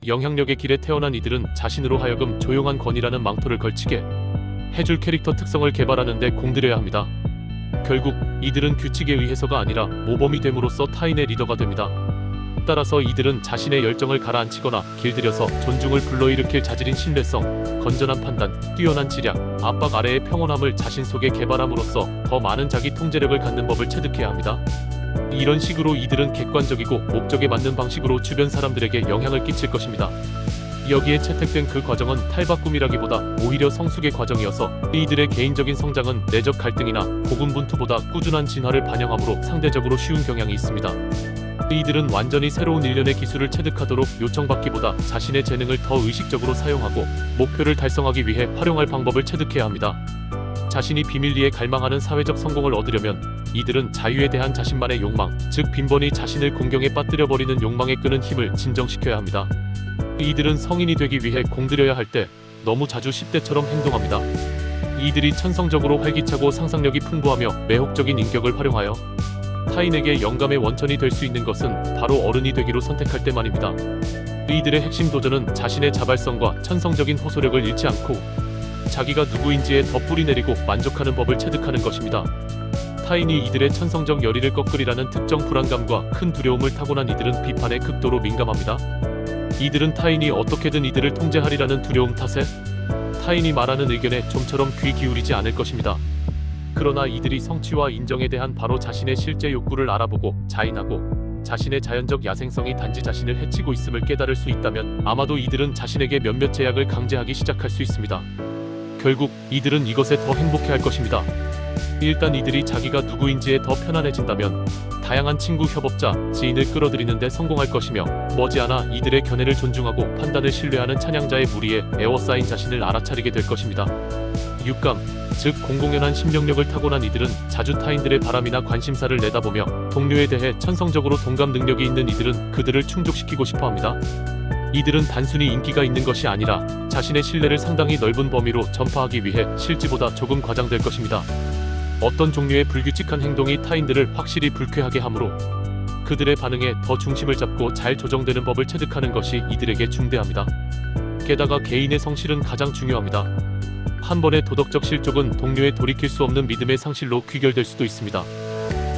영향력의 길에 태어난 이들은 자신으로 하여금 조용한 권위라는 망토를 걸치게 해줄 캐릭터 특성을 개발하는 데 공들여야 합니다. 결국 이들은 규칙에 의해서가 아니라 모범이 됨으로써 타인의 리더가 됩니다. 따라서 이들은 자신의 열정을 가라앉히거나 길들여서 존중을 불러일으킬 자질인 신뢰성, 건전한 판단, 뛰어난 지략, 압박 아래의 평온함을 자신 속에 개발함으로써 더 많은 자기 통제력을 갖는 법을 체득해야 합니다. 이런 식으로 이들은 객관적이고 목적에 맞는 방식으로 주변 사람들에게 영향을 끼칠 것입니다. 여기에 채택된 그 과정은 탈바꿈이라기보다 오히려 성숙의 과정이어서 이들의 개인적인 성장은 내적 갈등이나 고군분투보다 꾸준한 진화를 반영하므로 상대적으로 쉬운 경향이 있습니다. 이들은 완전히 새로운 일련의 기술을 체득하도록 요청받기보다 자신의 재능을 더 의식적으로 사용하고 목표를 달성하기 위해 활용할 방법을 체득해야 합니다. 자신이 비밀리에 갈망하는 사회적 성공을 얻으려면 이들은 자유에 대한 자신만의 욕망, 즉 빈번히 자신을 공경에 빠뜨려버리는 욕망에 끄는 힘을 진정시켜야 합니다. 이들은 성인이 되기 위해 공들여야 할 때 너무 자주 10대처럼 행동합니다. 이들이 천성적으로 활기차고 상상력이 풍부하며 매혹적인 인격을 활용하여 타인에게 영감의 원천이 될 수 있는 것은 바로 어른이 되기로 선택할 때만입니다. 이들의 핵심 도전은 자신의 자발성과 천성적인 호소력을 잃지 않고 자기가 누구인지에 더 뿌리내리고 만족하는 법을 체득하는 것입니다. 타인이 이들의 천성적 열의를 꺾으리라는 특정 불안감과 큰 두려움을 타고난 이들은 비판에 극도로 민감합니다. 이들은 타인이 어떻게든 이들을 통제하리라는 두려움 탓에 타인이 말하는 의견에 좀처럼 귀 기울이지 않을 것입니다. 그러나 이들이 성취와 인정에 대한 바로 자신의 실제 욕구를 알아보고 자인하고 자신의 자연적 야생성이 단지 자신을 해치고 있음을 깨달을 수 있다면 아마도 이들은 자신에게 몇몇 제약을 강제하기 시작할 수 있습니다. 결국 이들은 이것에 더 행복해할 것입니다. 일단 이들이 자기가 누구인지에 더 편안해진다면 다양한 친구, 협업자, 지인을 끌어들이는 데 성공할 것이며 머지않아 이들의 견해를 존중하고 판단을 신뢰하는 찬양자의 무리에 에워싸인 자신을 알아차리게 될 것입니다. 육감, 즉 공공연한 심령력을 타고난 이들은 자주 타인들의 바람이나 관심사를 내다보며 동료에 대해 천성적으로 동감 능력이 있는 이들은 그들을 충족시키고 싶어합니다. 이들은 단순히 인기가 있는 것이 아니라 자신의 신뢰를 상당히 넓은 범위로 전파하기 위해 실지보다 조금 과장될 것입니다. 어떤 종류의 불규칙한 행동이 타인들을 확실히 불쾌하게 하므로 그들의 반응에 더 중심을 잡고 잘 조정되는 법을 체득하는 것이 이들에게 중대합니다. 게다가 개인의 성실은 가장 중요합니다. 한 번의 도덕적 실족은 동료의 돌이킬 수 없는 믿음의 상실로 귀결될 수도 있습니다.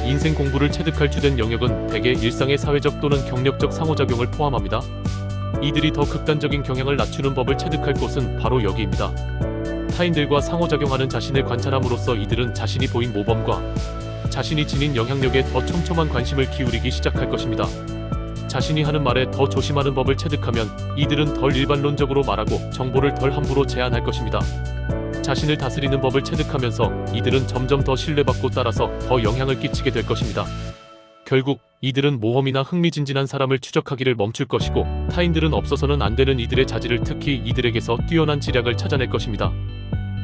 인생 공부를 체득할 주된 영역은 대개 일상의 사회적 또는 경력적 상호작용을 포함합니다. 이들이 더 극단적인 경향을 낮추는 법을 체득할 곳은 바로 여기입니다. 타인들과 상호작용하는 자신을 관찰함으로써 이들은 자신이 보인 모범과 자신이 지닌 영향력에 더 촘촘한 관심을 기울이기 시작할 것입니다. 자신이 하는 말에 더 조심하는 법을 체득하면 이들은 덜 일반론적으로 말하고 정보를 덜 함부로 제안할 것입니다. 자신을 다스리는 법을 체득하면서 이들은 점점 더 신뢰받고 따라서 더 영향을 끼치게 될 것입니다. 결국 이들은 모험이나 흥미진진한 사람을 추적하기를 멈출 것이고 타인들은 없어서는 안 되는 이들의 자질을 특히 이들에게서 뛰어난 지략을 찾아낼 것입니다.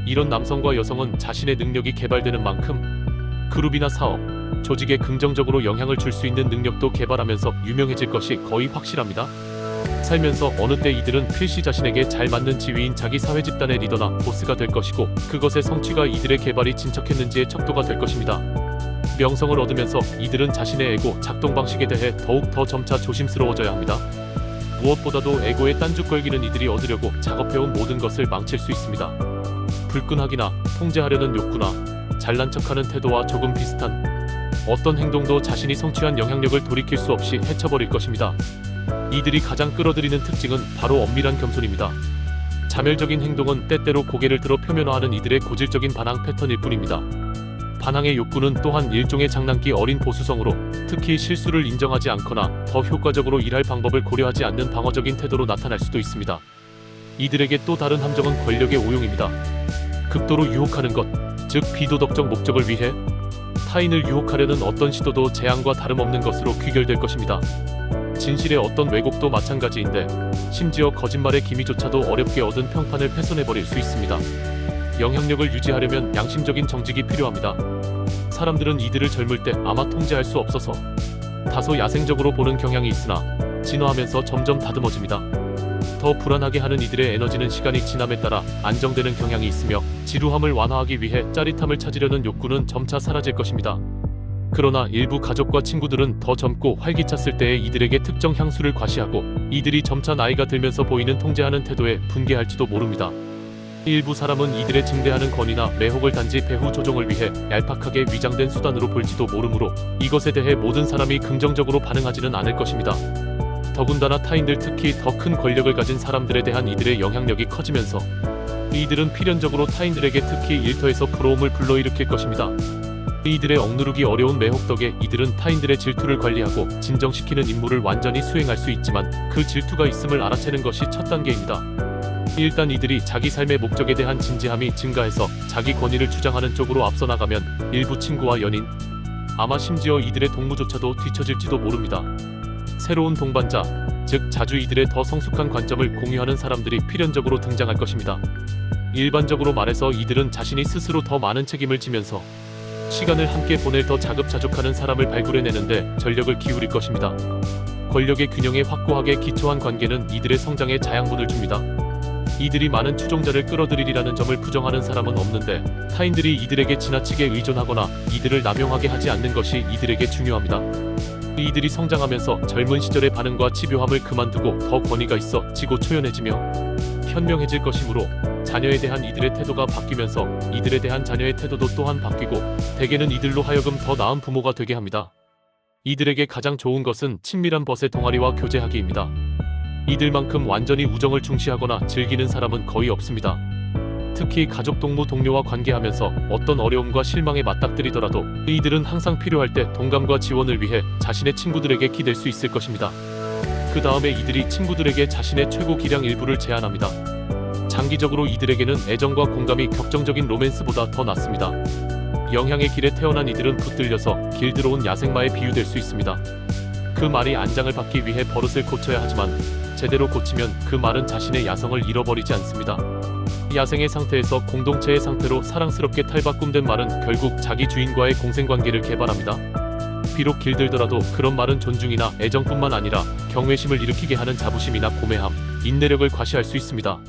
이런 남성과 여성은 자신의 능력이 개발되는 만큼 그룹이나 사업, 조직에 긍정적으로 영향을 줄 수 있는 능력도 개발하면서 유명해질 것이 거의 확실합니다. 살면서 어느 때 이들은 필시 자신에게 잘 맞는 지위인 자기 사회 집단의 리더나 보스가 될 것이고 그것의 성취가 이들의 개발이 진척했는지의 척도가 될 것입니다. 명성을 얻으면서 이들은 자신의 에고 작동 방식에 대해 더욱 더 점차 조심스러워져야 합니다. 무엇보다도 에고에 딴죽 걸기는 이들이 얻으려고 작업해온 모든 것을 망칠 수 있습니다. 불끈하기나 통제하려는 욕구나 잘난 척하는 태도와 조금 비슷한 어떤 행동도 자신이 성취한 영향력을 돌이킬 수 없이 헤쳐버릴 것입니다. 이들이 가장 끌어들이는 특징은 바로 엄밀한 겸손입니다. 자멸적인 행동은 때때로 고개를 들어 표면화하는 이들의 고질적인 반항 패턴일 뿐입니다. 반항의 욕구는 또한 일종의 장난기 어린 보수성으로 특히 실수를 인정하지 않거나 더 효과적으로 일할 방법을 고려하지 않는 방어적인 태도로 나타날 수도 있습니다. 이들에게 또 다른 함정은 권력의 오용입니다. 극도로 유혹하는 것, 즉 비도덕적 목적을 위해 타인을 유혹하려는 어떤 시도도 재앙과 다름없는 것으로 귀결될 것입니다. 진실의 어떤 왜곡도 마찬가지인데 심지어 거짓말의 기미조차도 어렵게 얻은 평판을 훼손해버릴 수 있습니다. 영향력을 유지하려면 양심적인 정직이 필요합니다. 사람들은 이들을 젊을 때 아마 통제할 수 없어서 다소 야생적으로 보는 경향이 있으나 진화하면서 점점 다듬어집니다. 더 불안하게 하는 이들의 에너지는 시간이 지남에 따라 안정되는 경향이 있으며 지루함을 완화하기 위해 짜릿함을 찾으려는 욕구는 점차 사라질 것입니다. 그러나 일부 가족과 친구들은 더 젊고 활기찼을 때의 이들에게 특정 향수를 과시하고 이들이 점차 나이가 들면서 보이는 통제하는 태도에 분개할지도 모릅니다. 일부 사람은 이들의 증대하는 권위나 매혹을 단지 배후 조종을 위해 얄팍하게 위장된 수단으로 볼지도 모르므로 이것에 대해 모든 사람이 긍정적으로 반응하지는 않을 것입니다. 더군다나 타인들, 특히 더 큰 권력을 가진 사람들에 대한 이들의 영향력이 커지면서 이들은 필연적으로 타인들에게 특히 일터에서 부러움을 불러일으킬 것입니다. 이들의 억누르기 어려운 매혹 덕에 이들은 타인들의 질투를 관리하고 진정시키는 임무를 완전히 수행할 수 있지만 그 질투가 있음을 알아채는 것이 첫 단계입니다. 일단 이들이 자기 삶의 목적에 대한 진지함이 증가해서 자기 권위를 주장하는 쪽으로 앞서 나가면 일부 친구와 연인, 아마 심지어 이들의 동무조차도 뒤처질지도 모릅니다. 새로운 동반자, 즉 자주 이들의 더 성숙한 관점을 공유하는 사람들이 필연적으로 등장할 것입니다. 일반적으로 말해서 이들은 자신이 스스로 더 많은 책임을 지면서 시간을 함께 보낼 더 자급자족하는 사람을 발굴해내는데 전력을 기울일 것입니다. 권력의 균형에 확고하게 기초한 관계는 이들의 성장에 자양분을 줍니다. 이들이 많은 추종자를 끌어들이리라는 점을 부정하는 사람은 없는데 타인들이 이들에게 지나치게 의존하거나 이들을 남용하게 하지 않는 것이 이들에게 중요합니다. 이들이 성장하면서 젊은 시절의 반응과 집요함을 그만두고 더 권위가 있어 지고 초연해지며 현명해질 것이므로 자녀에 대한 이들의 태도가 바뀌면서 이들에 대한 자녀의 태도도 또한 바뀌고 대개는 이들로 하여금 더 나은 부모가 되게 합니다. 이들에게 가장 좋은 것은 친밀한 벗의 동아리와 교제하기입니다. 이들만큼 완전히 우정을 중시하거나 즐기는 사람은 거의 없습니다. 특히 가족, 동무, 동료와 관계하면서 어떤 어려움과 실망에 맞닥뜨리더라도 이들은 항상 필요할 때 동감과 지원을 위해 자신의 친구들에게 기댈 수 있을 것입니다. 그 다음에 이들이 친구들에게 자신의 최고 기량 일부를 제안합니다. 장기적으로 이들에게는 애정과 공감이 격정적인 로맨스보다 더 낫습니다. 영향의 길에 태어난 이들은 붙들려서 길들어온 야생마에 비유될 수 있습니다. 그 말이 안장을 받기 위해 버릇을 고쳐야 하지만 제대로 고치면 그 말은 자신의 야성을 잃어버리지 않습니다. 야생의 상태에서 공동체의 상태로 사랑스럽게 탈바꿈된 말은 결국 자기 주인과의 공생관계를 개발합니다. 비록 길들더라도 그런 말은 존중이나 애정뿐만 아니라 경외심을 일으키게 하는 자부심이나 고매함, 인내력을 과시할 수 있습니다.